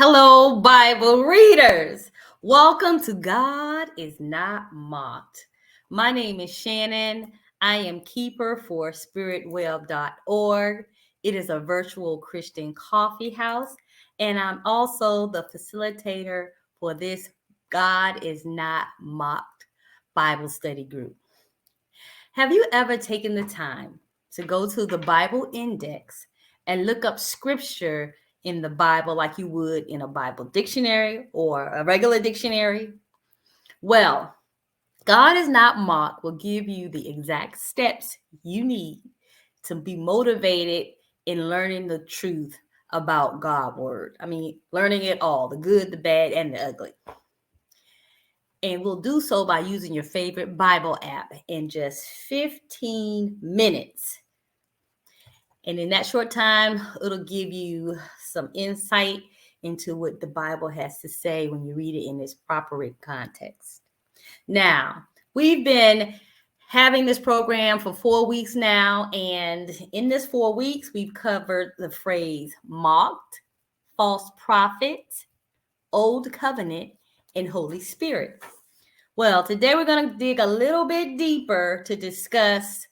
Hello, Bible readers. Welcome to God is Not Mocked. My name is Shannon. I am keeper for spiritweb.org. It is a virtual Christian coffee house, and I'm also the facilitator for this God is Not Mocked Bible study group. Have you ever taken the time to go to the Bible Index and look up scripture in the Bible like you would in a Bible dictionary or a regular dictionary? Well, God is Not Mocked will give you the exact steps you need to be motivated in learning the truth about God's word. I mean, learning it all, the good, the bad, and the ugly. And we'll do so by using your favorite Bible app in just 15 minutes. And in that short time, it'll give you some insight into what the Bible has to say when you read it in its proper context. Now, we've been having this program for 4 weeks now. And in this 4 weeks, we've covered the phrase mocked, false prophet, old covenant, and Holy Spirit. Well, today we're going to dig a little bit deeper to discuss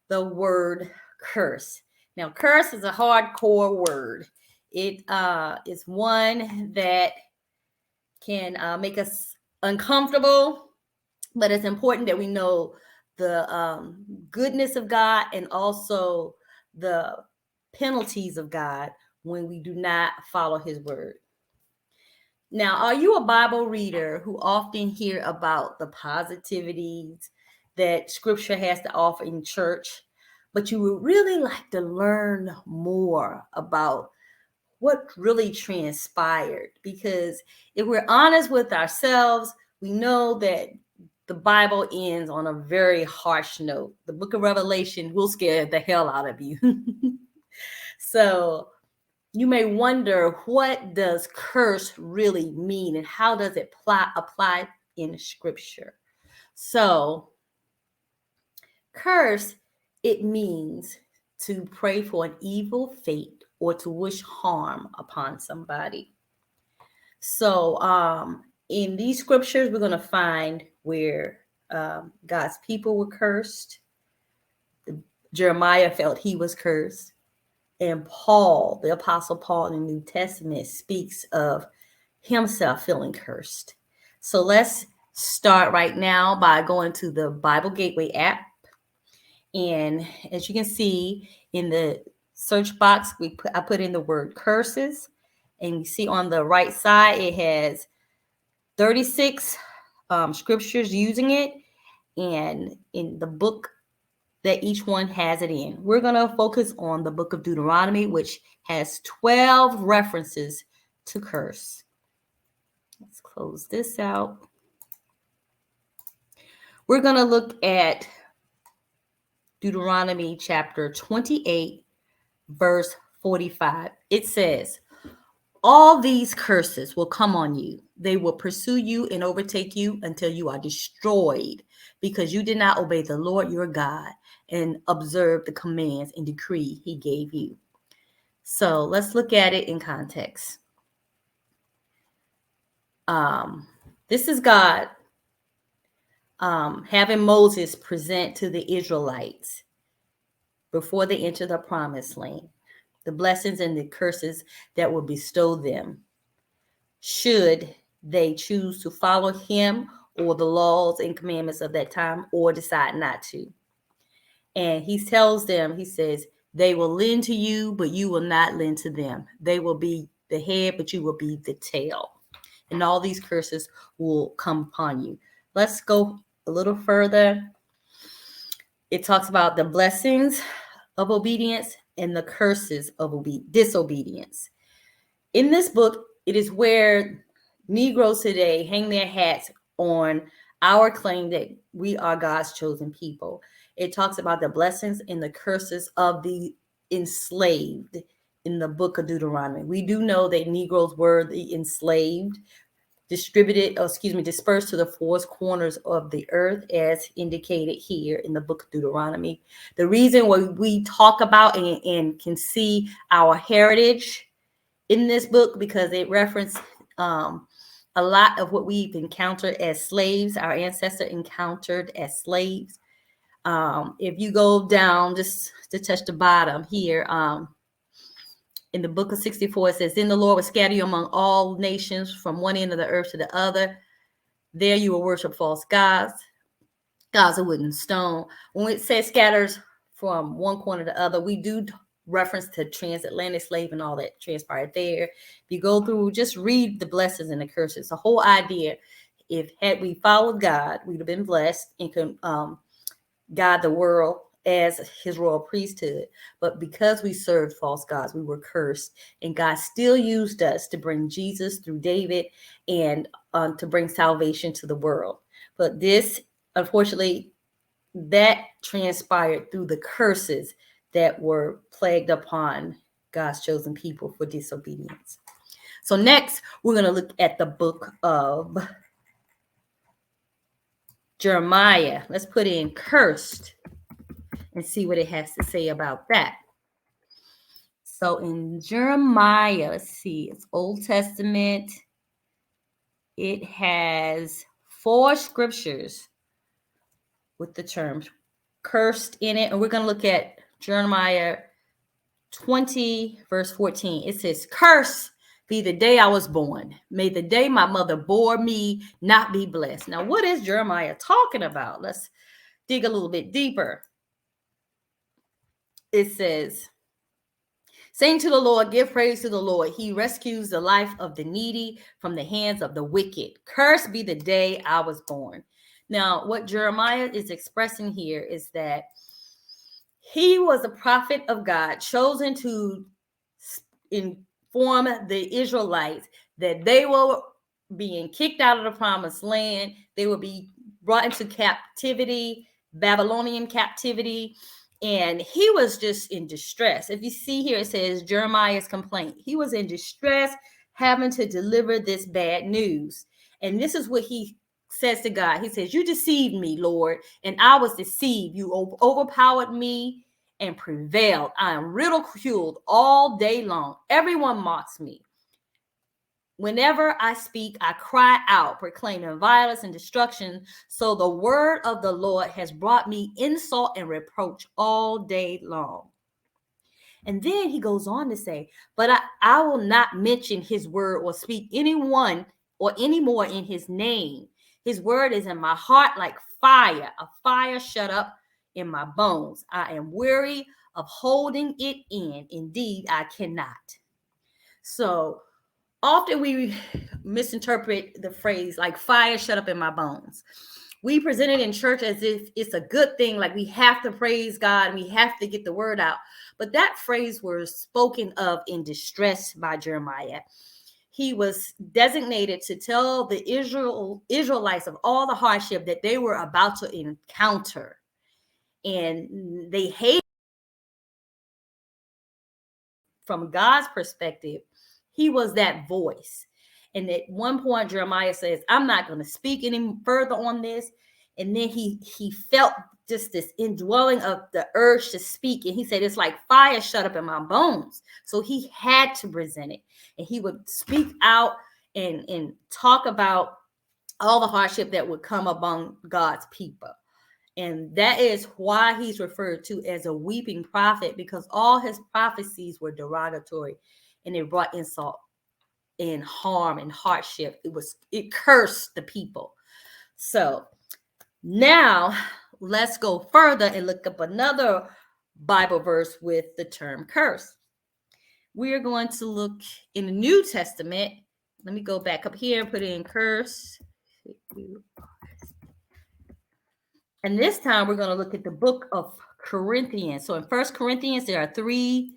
the word curse. Now, curse is a hardcore word. It is one that can make us uncomfortable, but it's important that we know the goodness of God and also the penalties of God when we do not follow his word. Now, are you a Bible reader who often hear about the positivities that scripture has to offer in church, but you would really like to learn more about what really transpired? Because if we're honest with ourselves, we know that the Bible ends on a very harsh note. The book of Revelation will scare the hell out of you. So you may wonder, what does curse really mean and how does it apply in scripture? So curse, it means to pray for an evil fate or to wish harm upon somebody. So in these scriptures, we're going to find where God's people were cursed. Jeremiah felt he was cursed. And Paul, the Apostle Paul in the New Testament, speaks of himself feeling cursed. So let's start right now by going to the Bible Gateway app. And as you can see in the search box, I put in the word curses. And you see on the right side, it has 36 scriptures using it. And in the book that each one has it in, we're going to focus on the book of Deuteronomy, which has 12 references to curse. Let's close this out. We're going to look at Deuteronomy chapter 28, verse 45. It says, "All these curses will come on you. They will pursue you and overtake you until you are destroyed, because you did not obey the Lord your God and observe the commands and decree he gave you." So let's look at it in context. This is God having Moses present to the Israelites before they enter the promised land the blessings and the curses that will bestow them should they choose to follow him or the laws and commandments of that time, or decide not to. And he tells them, he says, they will lend to you, but you will not lend to them. They will be the head, but you will be the tail. And all these curses will come upon you. Let's go a little further. It talks about the blessings of obedience and the curses of disobedience. In this book, it is where Negroes today hang their hats on our claim that we are God's chosen people. It talks about the blessings and the curses of the enslaved in the book of Deuteronomy. We do know that Negroes were the enslaved, dispersed to the four corners of the earth, as indicated here in the book of Deuteronomy. The reason why we talk about and can see our heritage in this book because it referenced a lot of what we've encountered as slaves, our ancestors encountered as slaves. If you go down just to touch the bottom here, in the book of 64, it says, then the Lord will scatter you among all nations from one end of the earth to the other. There you will worship false gods of wood and stone. When it says scatters from one corner to the other, we do reference to transatlantic slave and all that transpired there. If you go through, just read the blessings and the curses. The whole idea, had we followed God, we'd have been blessed and could guide the world as his royal priesthood. But because we served false gods, we were cursed. And God still used us to bring Jesus through David and to bring salvation to the world. But this, unfortunately, that transpired through the curses that were plagued upon God's chosen people for disobedience. So next, we're going to look at the book of Jeremiah. Let's put in cursed and see what it has to say about that. So in Jeremiah, let's see, it's Old Testament. It has 4 scriptures with the term cursed in it. And we're going to look at Jeremiah 20, verse 14. It says, curse be the day I was born. May the day my mother bore me not be blessed. Now, what is Jeremiah talking about? Let's dig a little bit deeper. It says, sing to the Lord, give praise to the Lord. He rescues the life of the needy from the hands of the wicked. Cursed be the day I was born. Now, what Jeremiah is expressing here is that he was a prophet of God, chosen to inform the Israelites that they were being kicked out of the promised land. They would be brought into captivity, Babylonian captivity. And he was just in distress. If you see here, it says Jeremiah's complaint. He was in distress, having to deliver this bad news. And this is what he says to God. He says, you deceived me, Lord, and I was deceived. You overpowered me and prevailed. I am ridiculed all day long. Everyone mocks me. Whenever I speak, I cry out, proclaiming violence and destruction. So the word of the Lord has brought me insult and reproach all day long. And then he goes on to say, but I will not mention his word or speak anyone or any more in his name. His word is in my heart like fire, a fire shut up in my bones. I am weary of holding it in. Indeed, I cannot. So often we misinterpret the phrase like fire shut up in my bones. We present it in church as if it's a good thing, like we have to praise God and we have to get the word out. But that phrase was spoken of in distress by Jeremiah. He was designated to tell the Israelites of all the hardship that they were about to encounter. And they hated. From God's perspective, he was that voice. And at one point, Jeremiah says, I'm not going to speak any further on this. And then he felt just this indwelling of the urge to speak. And he said, it's like fire shut up in my bones. So he had to present it. And he would speak out and talk about all the hardship that would come among God's people. And that is why he's referred to as a weeping prophet, because all his prophecies were derogatory and it brought insult and harm and hardship. It cursed the people. So now let's go further and look up another Bible verse with the term curse. We are going to look in the New Testament. Let me go back up here and put in curse. And this time we're going to look at the book of Corinthians. So in 1 Corinthians, there are 3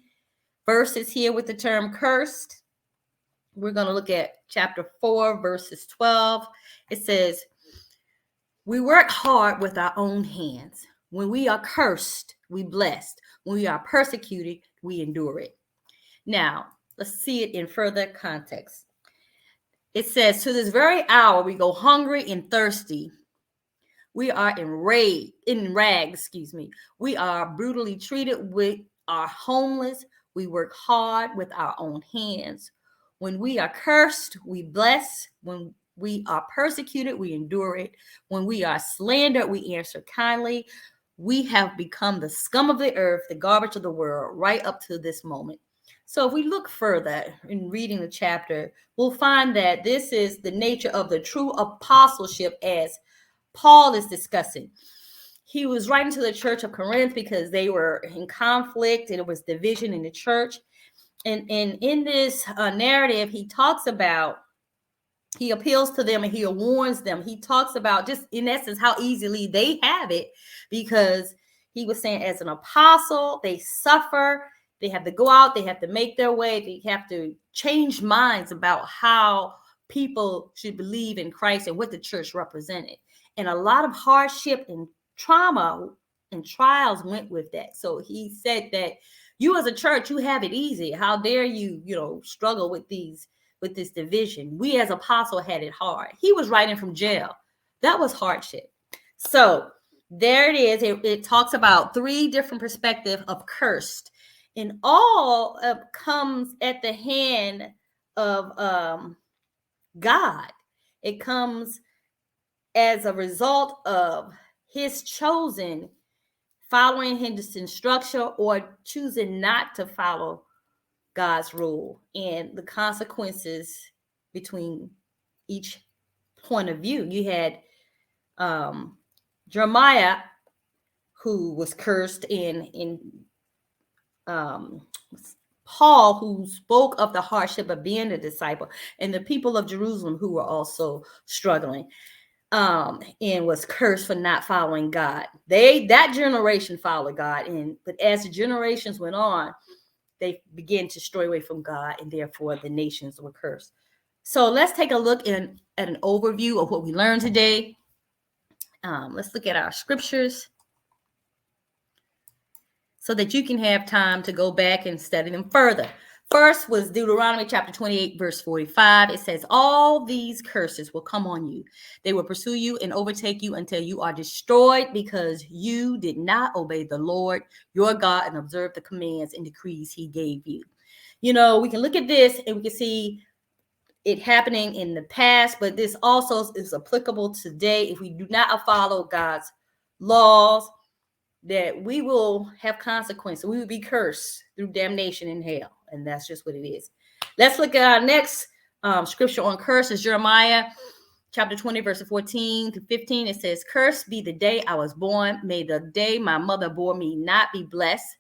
verses here with the term cursed. We're going to look at chapter 4, verses 12. It says, we work hard with our own hands. When we are cursed, we blessed. When we are persecuted, we endure it. Now, let's see it in further context. It says, to this very hour, we go hungry and thirsty. We are in rags. We are brutally treated. We are homeless. We work hard with our own hands. When we are cursed, we bless. When we are persecuted, we endure it. When we are slandered, we answer kindly. We have become the scum of the earth, the garbage of the world, right up to this moment. So if we look further in reading the chapter, we'll find that this is the nature of the true apostleship as Paul is discussing. He was writing to the church of Corinth because they were in conflict and it was division in the church. And in this narrative, he talks about, he appeals to them and he warns them. He talks about just in essence how easily they have it, because he was saying as an apostle, they suffer. They have to go out. They have to make their way. They have to change minds about how people should believe in Christ and what the church represented. And a lot of hardship and trauma and trials went with that. So he said that you as a church, you have it easy. How dare you, struggle with this division? We as apostle had it hard. He was writing from jail. That was hardship. So there it is. It talks about three different perspectives of cursed. And all comes at the hand of God. It comes as a result of his chosen following his instruction or choosing not to follow God's rule, and the consequences between each point of view. You had Jeremiah, who was cursed, in Paul, who spoke of the hardship of being a disciple, and the people of Jerusalem who were also struggling. And was cursed for not following God. That generation followed God, but as the generations went on, they began to stray away from God, and therefore the nations were cursed. So let's take a look at an overview of what we learned today. Let's look at our scriptures so that you can have time to go back and study them further. First was Deuteronomy chapter 28, verse 45. It says, all these curses will come on you. They will pursue you and overtake you until you are destroyed, because you did not obey the Lord your God and observe the commands and decrees he gave you. We can look at this and we can see it happening in the past, but this also is applicable today. If we do not follow God's laws, that we will have consequences. We will be cursed through damnation in hell. And that's just what it is. Let's look at our next scripture on curses. Jeremiah chapter 20, verse 14 to 15. It says, cursed be the day I was born. May the day my mother bore me not be blessed.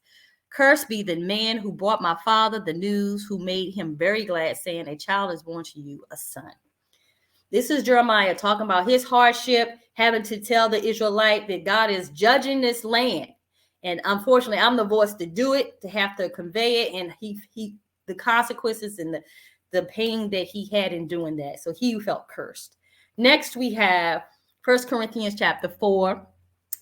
Cursed be the man who brought my father the news, who made him very glad, saying, a child is born to you, a son. This is Jeremiah talking about his hardship, having to tell the Israelite that God is judging this land. And unfortunately, I'm the voice to do it, to have to convey it. And he the consequences and the pain that he had in doing that. So he felt cursed. Next, we have 1 Corinthians chapter 4,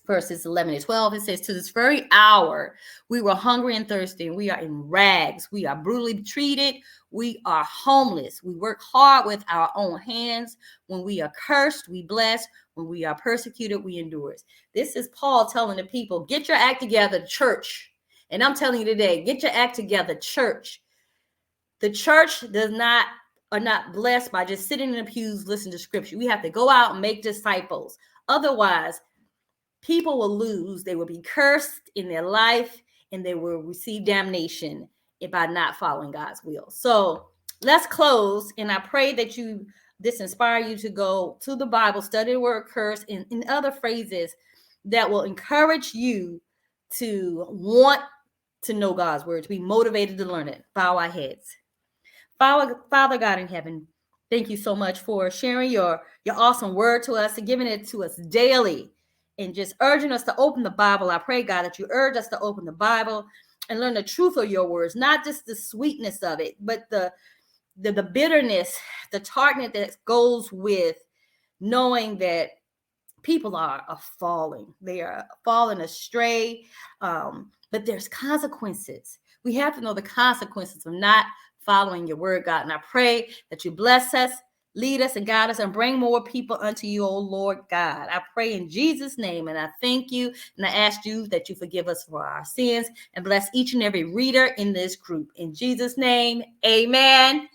verses 11 and 12. It says, to this very hour, we were hungry and thirsty, and we are in rags. We are brutally treated. We are homeless. We work hard with our own hands. When we are cursed, we bless. When we are persecuted, we endure. This is Paul telling the people, get your act together, church. And I'm telling you today, get your act together, church. The church are not blessed by just sitting in the pews, listening to scripture. We have to go out and make disciples. Otherwise, people will lose. They will be cursed in their life, and they will receive damnation by not following God's will. So let's close. And I pray that this inspire you to go to the Bible, study the word curse, and in other phrases that will encourage you to want to know God's word, to be motivated to learn it. Bow our heads. Father God in heaven, thank you so much for sharing your awesome word to us and giving it to us daily, and just urging us to open the Bible. I pray, God, that you urge us to open the Bible and learn the truth of your words, not just the sweetness of it, but the bitterness, the tartness that goes with knowing that people are falling. They are falling astray, but there's consequences. We have to know the consequences of not following your word, God. And I pray that you bless us, lead us, and guide us, and bring more people unto you, oh Lord God. I pray in Jesus' name, and I thank you, and I ask you that you forgive us for our sins and bless each and every reader in this group. In Jesus' name, amen.